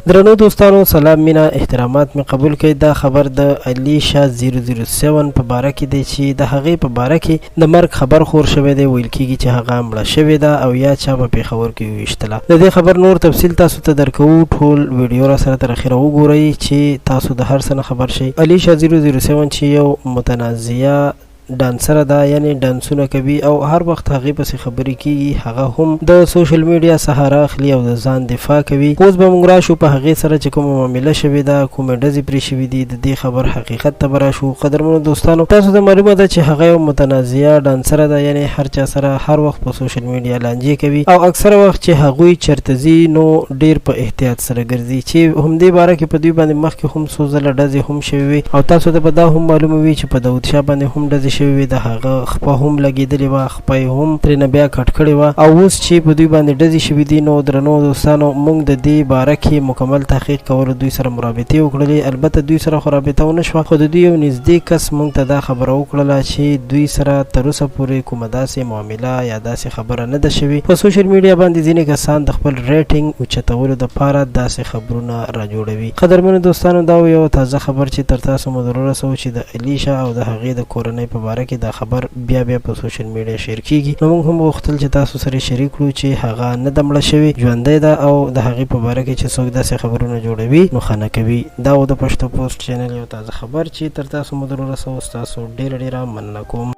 درنو دوستانو سلام مینا احترامات می قبول کړئ. دا خبر د الیشا 007 په باره کې دی چې د هغې په باره کې د مرګ خبر خور شوی دی. ویل کېږي چې هغه مړه شوې ده او یا چا په پېښور کې وویشتله. د دې خبر نور تفصیل تاسو ته درکوو. ټول ویډیو را سره تر اخره وګورئ چې تاسو د هر څه نه خبر شئ. الیشا 007 چې یو متنازعه ډانسره ده، یعنی ډانسونه کوي او هر وخت هغې پسې خبرې کېږي. هغه هم د سوشل میډیا سهاره اخلي او د ځان دفاع کوي. اوس به موږ راشو په هغې سره چې کومه معامله شوې ده، کومې ډزې پرې شوي دي، د دې خبر حقیقت ته به راشو. قدرمنو دوستانو، تاسو ته معلومه ده چې هغه یو متنازعه ډانسره ده، یعنی هر چا سره هر وخت په سوشل میډیا لانجې کوي او اکثره وخت چې هغوی چېرته ځي نو ډېر په احتیاط سره ګرځي، چې همدې باره کې په دوی باندې مخکې هم څو ځله ډزې هم شوې وي او تاسو ته به دا هم معلومه وي چې په داود شاه باندې هم ډزې شوې وي، د هغه خپه هم لګېدلې وه، خپه یې هم ترېنه بیا کټ کړې وه او اوس چې په دوی باندې ډزې شوي دي نو درنو دوستانو موږ د دې باره کې مکمل تحقیق کولو دوی سره مرابطې وکړلې. البته دوی سره خو رابطه ونه شوه، خو د دوی یو نږدې کس موږ ته دا خبره وکړله چې دوی سره تر اوسه پورې کومه داسې معامله یا داسې خبره نه ده شوې. په سوشل میډیا باندې ځینې کسان د خپل ریټینګ اوچتولو دپاره داسې خبرونه راجوړوي. قدرمنو دوستانو، دا یو تازه خبر چې تر تاسو مو در ورسوو چې د الیشا او د هغې د کورنۍ په باره کې دا خبر بیا په سوشل میډیا شیر کیږي. نو موږ هم غوښتل چې تاسو سره شریک کړو چې هغه نه ده مړه شوې، ژوندۍ ده او د هغې په باره کې چې څوک داسې خبرونه جوړوي نو خنه کوي. دا و د پښتو پوسټ چینل یو تازه خبر چې تر تاسو مو در ورسوو. ستاسو ډېره مننه کوم.